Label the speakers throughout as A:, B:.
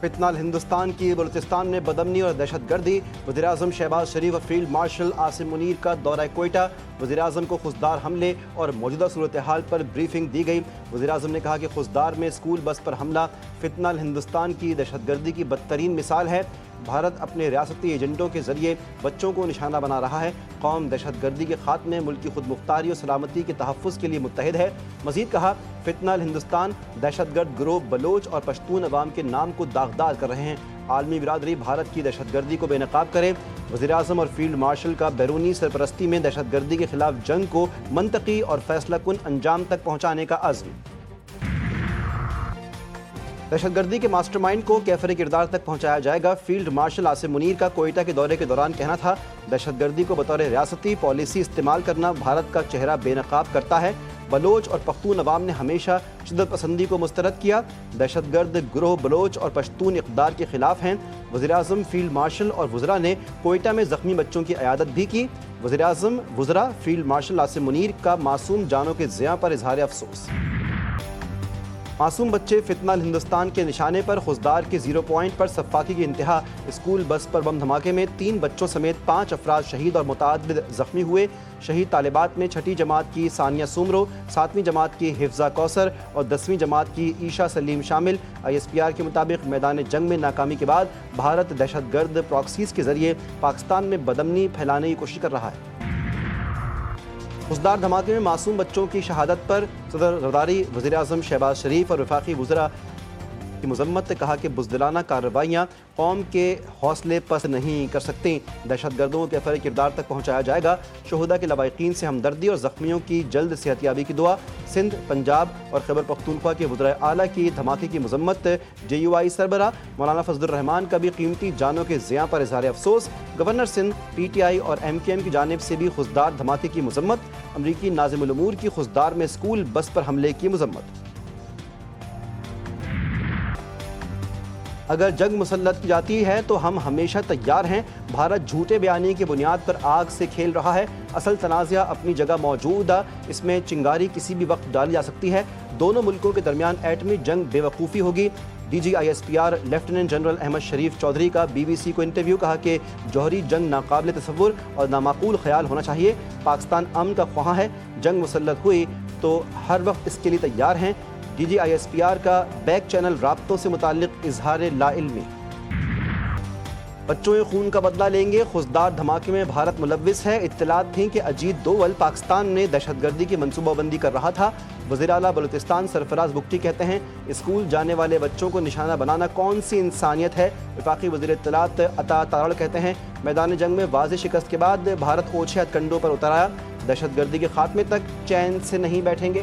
A: فتنہ ہندوستان کی بلوچستان میں بدامنی اور دہشت گردی، وزیراعظم شہباز شریف اور فیلڈ مارشل عاصم منیر کا دورہ کوئٹہ، وزیراعظم کو خضدار حملے اور موجودہ صورتحال پر بریفنگ دی گئی۔ وزیراعظم نے کہا کہ خضدار میں اسکول بس پر حملہ فتنہ ہندوستان کی دہشت گردی کی بدترین مثال ہے۔ بھارت اپنے ریاستی ایجنٹوں کے ذریعے بچوں کو نشانہ بنا رہا ہے۔ قوم دہشت گردی کے خاتمے، ملک کی خود مختاری اور سلامتی کے تحفظ کے لیے متحد ہے۔ مزید کہا، فتنہ ہندوستان دہشت گرد گروہ بلوچ اور پشتون عوام کے نام کو داغدار کر رہے ہیں۔ عالمی برادری بھارت کی دہشت گردی کو بے نقاب کرے۔ وزیراعظم اور فیلڈ مارشل کا بیرونی سرپرستی میں دہشت گردی کے خلاف جنگ کو منطقی اور فیصلہ کن انجام تک پہنچانے کا عزم۔ دہشت گردی کے ماسٹر مائنڈ کو کیفر کردار تک پہنچایا جائے گا۔ فیلڈ مارشل عاصم منیر کا کوئٹہ کے دورے کے دوران کہنا تھا، دہشت گردی کو بطور ریاستی پالیسی استعمال کرنا بھارت کا چہرہ بے نقاب کرتا ہے۔ بلوچ اور پختون عوام نے ہمیشہ شدت پسندی کو مسترد کیا۔ دہشت گرد گروہ بلوچ اور پشتون اقدار کے خلاف ہیں۔ وزیراعظم، فیلڈ مارشل اور وزراء نے کوئٹہ میں زخمی بچوں کی عیادت بھی کی۔ وزیراعظم، وزراء، فیلڈ مارشل عاصم منیر کا معصوم جانوں کے ضیاع پر اظہار افسوس۔ معصوم بچے فتنہ ہندوستان کے نشانے پر خضدار کے زیرو پوائنٹ پر سفاکی کی انتہا۔ اسکول بس پر بم دھماکے میں 3 بچوں سمیت 5 افراد شہید اور متعدد زخمی ہوئے۔ شہید طالبات میں 6ٹھی جماعت کی ثانیہ سومرو، 7ویں جماعت کی حفظہ کوثر اور 10ویں جماعت کی عیشا سلیم شامل۔ ISPR کے مطابق میدان جنگ میں ناکامی کے بعد بھارت دہشت گرد پراکسیز کے ذریعے پاکستان میں بدامنی پھیلانے کی کوشش کر رہا ہے۔ خضدار دھماکے میں معصوم بچوں کی شہادت پر صدر زرداری، وزیراعظم شہباز شریف اور وفاقی وزراء کی مذمت، کہا کہ بزدلانہ کارروائیاں قوم کے حوصلے پست نہیں کر سکتیں۔ دہشت گردوں کو کیفر کردار تک پہنچایا جائے گا۔ شہداء کے لواحقین سے ہمدردی اور زخمیوں کی جلد صحتیابی کی دعا۔ سندھ، پنجاب اور خیبر پختونخوا کے وزرائے اعلیٰ کی دھماکے کی مذمت۔ JUI سربراہ مولانا فضل الرحمان کا بھی قیمتی جانوں کے ضیاع پر اظہار افسوس۔ گورنر سندھ، PTI اور MKM کی جانب سے بھی خضدار دھماکے کی مذمت۔ امریکی ناظم الامور کی خضدار میں اسکول بس پر حملے کی مذمت۔ اگر جنگ مسلط کی جاتی ہے تو ہم ہمیشہ تیار ہیں۔ بھارت جھوٹے بیانیے کی بنیاد پر آگ سے کھیل رہا ہے۔ اصل تنازعہ اپنی جگہ موجود ہے، اس میں چنگاری کسی بھی وقت ڈالی جا سکتی ہے۔ دونوں ملکوں کے درمیان ایٹمی جنگ بے وقوفی ہوگی۔ DG ISPR lieutenant general Ahmed Sharif Chaudhry کا BBC کو انٹرویو، کہا کہ جوہری جنگ ناقابل تصور اور نامعقول خیال ہونا چاہیے۔ پاکستان امن کا خواہاں ہے، جنگ مسلط ہوئی تو ہر وقت اس کے لیے تیار ہیں۔ DG ISPR کا بیک چینل رابطوں سے متعلق اظہار لا علمی۔ بچوں کے خون کا بدلہ لیں گے، خضدار دھماکے میں بھارت ملوث ہے۔ اطلاعات تھیں کہ اجیت دوول پاکستان میں دہشت گردی کی منصوبہ بندی کر رہا تھا۔ وزیر اعلیٰ بلوچستان سرفراز بگٹی کہتے ہیں، اسکول جانے والے بچوں کو نشانہ بنانا کون سی انسانیت ہے۔ وفاقی وزیر اطلاعات عطا تارڑ کہتے ہیں، میدان جنگ میں واضح شکست کے بعد بھارت اوچھے ہتھ کنڈوں پر اتر آیا، دہشت گردی کے خاتمے تک چین سے نہیں بیٹھیں گے۔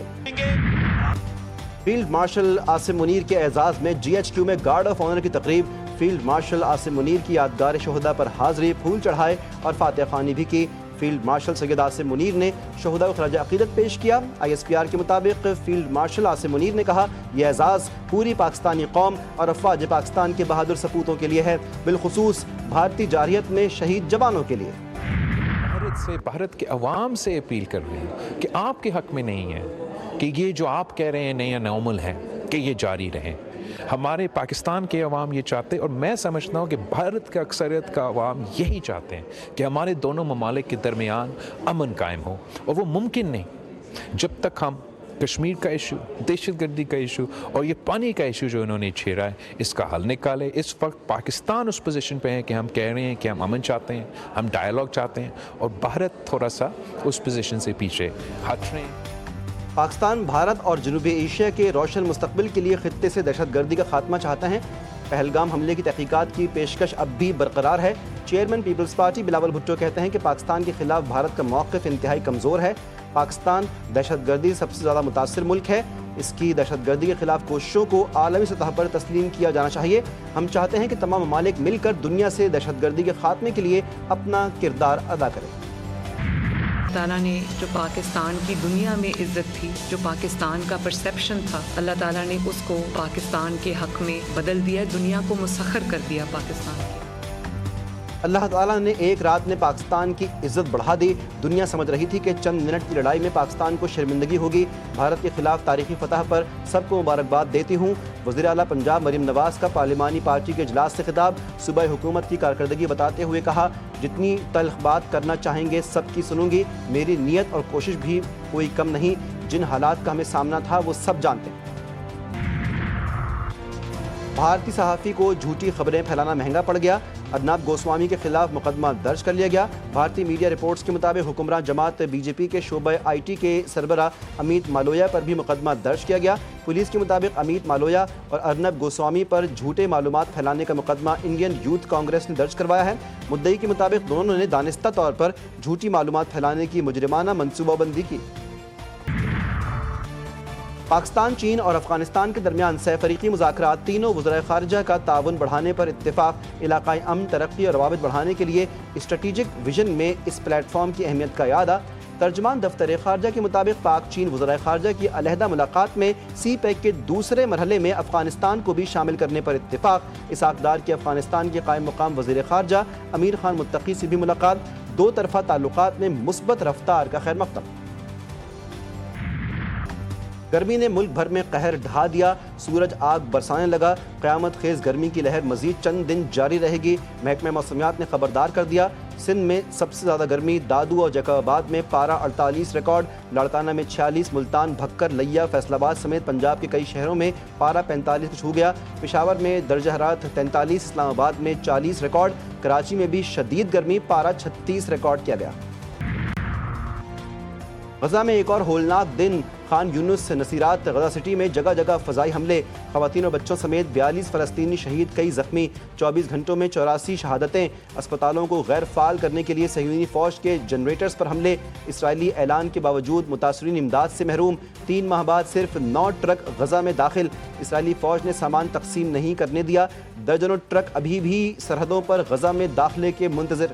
A: فیلڈ مارشل عاصم منیر کے اعزاز میں GHQ میں گارڈ آف آنر کی تقریب۔ فیلڈ مارشل عاصم منیر کی یادگار شہداء پر حاضری، پھول چڑھائے اور فاتحہ خوانی بھی کی۔ فیلڈ مارشل سید عاصم منیر نے شہداء کو خراج عقیدت پیش کیا۔ ISPR کے مطابق فیلڈ مارشل عاصم منیر نے کہا، یہ اعزاز پوری پاکستانی قوم اور افواج پاکستان کے بہادر سپوتوں کے لیے ہے، بالخصوص بھارتی جارحیت میں شہید جوانوں کے لیے۔
B: بھارت کے عوام سے اپیل کر رہے ہیں کہ آپ کے حق میں نہیں ہے کہ یہ جو آپ کہہ رہے ہیں نیا نارمل ہے کہ یہ جاری رہے۔ ہمارے پاکستان کے عوام یہ چاہتے ہیں، اور میں سمجھتا ہوں کہ بھارت کا اکثریت کا عوام یہی چاہتے ہیں کہ ہمارے دونوں ممالک کے درمیان امن قائم ہو، اور وہ ممکن نہیں جب تک ہم کشمیر کا ایشو، دہشت گردی کا ایشو اور یہ پانی کا ایشو جو انہوں نے چھیڑا ہے، اس کا حل نکالے۔ اس وقت پاکستان اس پوزیشن پہ ہے کہ ہم کہہ رہے ہیں کہ ہم امن چاہتے ہیں، ہم ڈائیلاگ چاہتے ہیں، اور بھارت تھوڑا سا اس پوزیشن سے پیچھے ہٹ رہے ہیں۔
A: پاکستان بھارت اور جنوبی ایشیا کے روشن مستقبل کے لیے خطے سے دہشت گردی کا خاتمہ چاہتا ہے۔ پہلگام حملے کی تحقیقات کی پیشکش اب بھی برقرار ہے۔ چیئرمین پیپلز پارٹی بلاول بھٹو کہتے ہیں کہ پاکستان کے خلاف بھارت کا موقف انتہائی کمزور ہے۔ پاکستان دہشت گردی سب سے زیادہ متاثر ملک ہے، اس کی دہشت گردی کے خلاف کوششوں کو عالمی سطح پر تسلیم کیا جانا چاہیے۔ ہم چاہتے ہیں کہ تمام ممالک مل کر دنیا سے دہشت گردی کے خاتمے کے لیے اپنا کردار ادا کریں۔
C: تعالیٰ نے جو پاکستان کی دنیا میں عزت تھی، جو پاکستان کا پرسیپشن تھا، اللہ تعالیٰ نے اس کو پاکستان کے حق میں بدل دیا، دنیا کو مسخر کر دیا پاکستان کے۔
A: اللہ تعالیٰ نے ایک رات میں پاکستان کی عزت بڑھا دی. دنیا سمجھ رہی تھی کہ چند منٹ کی لڑائی میں پاکستان کو شرمندگی ہوگی. بھارت کے خلاف تاریخی فتح پر سب کو مبارکباد دیتی ہوں. وزیر اعلیٰ پنجاب مریم نواز کا پارلیمانی پارٹی کے اجلاس سے خطاب. صوبائی حکومت کی کارکردگی بتاتے ہوئے کہا, جتنی تلخ بات کرنا چاہیں گے سب کی سنوں گی. میری نیت اور کوشش بھی کوئی کم نہیں. جن حالات کا ہمیں سامنا تھا وہ سب جانتے ہیں. بھارتی صحافی کو جھوٹی خبریں پھیلانا مہنگا پڑ گیا. ارنب گوسوامی کے خلاف مقدمہ درج کر لیا گیا. بھارتی میڈیا رپورٹس کے مطابق حکمراں جماعت بی جے پی کے شعبہ آئی ٹی کے سربراہ امیت مالویا پر بھی مقدمہ درج کیا گیا. پولیس کے مطابق امیت مالویا اور ارنب گوسوامی پر جھوٹے معلومات پھیلانے کا مقدمہ انڈین یوتھ کانگریس نے درج کروایا ہے. مدعی کے مطابق دونوں نے دانستہ طور پر جھوٹی معلومات پھیلانے کی مجرمانہ منصوبہ بندی کی. پاکستان، چین اور افغانستان کے درمیان سہ فریقی مذاکرات. تینوں وزرائے خارجہ کا تعاون بڑھانے پر اتفاق. علاقائی امن، ترقی اور روابط بڑھانے کے لیے اسٹریٹجک ویژن میں اس پلیٹ فارم کی اہمیت کا اعادہ. ترجمان دفتر خارجہ کے مطابق پاک چین وزرائے خارجہ کی علیحدہ ملاقات میں سی پیک کے دوسرے مرحلے میں افغانستان کو بھی شامل کرنے پر اتفاق. اسحاق ڈار کی افغانستان کے قائم مقام وزیر خارجہ امیر خان متقی سے بھی ملاقات. دو طرفہ تعلقات میں مثبت رفتار کا خیر مقدم. گرمی نے ملک بھر میں قہر ڈھا دیا. سورج آگ برسانے لگا. قیامت خیز گرمی کی لہر مزید چند دن جاری رہے گی. محکمہ موسمیات نے خبردار کر دیا. سندھ میں سب سے زیادہ گرمی. دادو اور جیکب آباد میں پارہ 48 ریکارڈ. لاڑکانہ میں 46. ملتان، بھکر، لیا، فیصل آباد سمیت پنجاب کے کئی شہروں میں پارہ 45 کو چھو گیا. پشاور میں درجہ حرارت 43. اسلام آباد میں 40 ریکارڈ. کراچی میں بھی شدید گرمی. پارہ 36 ریکارڈ کیا گیا. غزہ میں ایک اور ہولناک دن. خان یونس، نصیرات، غزہ سٹی میں جگہ جگہ فضائی حملے. خواتین اور بچوں سمیت 42 فلسطینی شہید، کئی زخمی. 24 گھنٹوں میں 84 شہادتیں. اسپتالوں کو غیر فعال کرنے کے لیے صہیونی فوج کے جنریٹرز پر حملے. اسرائیلی اعلان کے باوجود متاثرین امداد سے محروم. 3 ماہ بعد صرف 9 ٹرک غزہ میں داخل. اسرائیلی فوج نے سامان تقسیم نہیں کرنے دیا. درجنوں ٹرک ابھی بھی سرحدوں پر غزہ میں داخلے کے منتظر.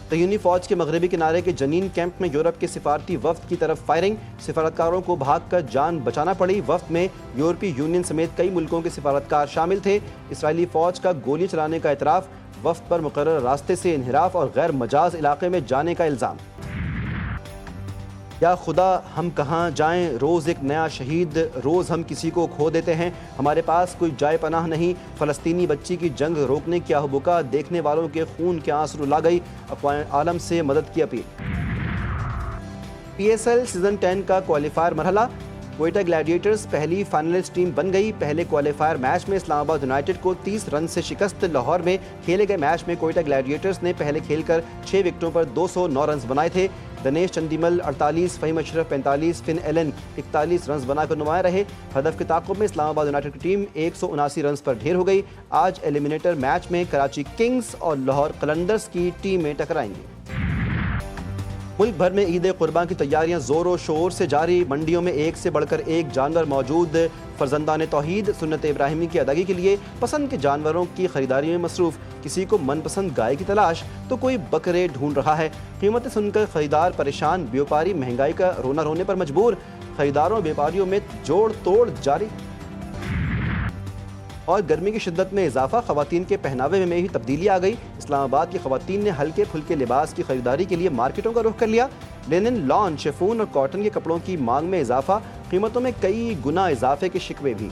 A: صہیونی فوج کے مغربی کنارے کے جنین کیمپ میں یورپ کے سفارتی وفد کی طرف فائرنگ. سفارتکاروں کو بھاگ کر جان بچانا پڑی. وفد میں یورپی یونین سمیت کئی ملکوں کے سفارتکار شامل تھے. اسرائیلی فوج کا گولی چلانے کا اعتراف. وفد پر مقررہ راستے سے انحراف اور غیر مجاز علاقے میں جانے کا الزام. یا خدا ہم کہاں جائیں، روز ایک نیا شہید، روز ہم کسی کو کھو دیتے ہیں. ہمارے پاس کوئی جائے پناہ نہیں. فلسطینی بچی کی جنگ روکنے کی آہ بکا. دیکھنے والوں کے خون کے آنسو لا گئی. اقوام عالم سے مدد کی appeal. P S L season 10 کا کوالیفائر مرحلہ. کوئٹہ گلیڈیٹرز پہلی فائنلسٹ ٹیم بن گئی. پہلے کوالیفائر میچ میں اسلام آباد یونائیٹڈ کو 30 رن سے شکست. لاہور میں کھیلے گئے میچ میں کوئٹہ گلیڈیٹرز نے پہلے کھیل کر 6 وکٹوں پر 209 رنز بنائے تھے. دنیش چندیمل 48، فہیم اشرف 45، فن ایلن 41 رنز بنا کر نمایاں رہے. ہدف کے تعاقب میں اسلام آباد یونائیٹڈ کی ٹیم 179 رنز پر ڈھیر ہو گئی. آج ایلیمنیٹر میچ میں کراچی کنگز اور لاہور قلندرز کی ٹیمیں ٹکرائیں گی. ملک بھر میں عید قرباں کی تیاریاں زور و شور سے جاری. منڈیوں میں ایک سے بڑھ کر ایک جانور موجود. فرزندان توحید سنت ابراہیمی کی ادائیگی کے لیے پسند کے جانوروں کی خریداری میں مصروف. کسی کو من پسند گائے کی تلاش تو کوئی بکرے ڈھونڈ رہا ہے. قیمتیں سن کر خریدار پریشان. بیوپاری مہنگائی کا رونا رونے پر مجبور. خریداروں اور بیوپاریوں میں جوڑ توڑ جاری. اور گرمی کی شدت میں اضافہ. خواتین کے پہناوے میں ہی تبدیلی آ گئی. اسلام آباد کی خواتین نے ہلکے پھلکے لباس کی خریداری کے لیے مارکیٹوں کا رخ کر لیا. لینن، لان، شیفون اور کاٹن کے کپڑوں کی مانگ میں اضافہ. قیمتوں میں کئی گنا اضافے کے شکوے بھی.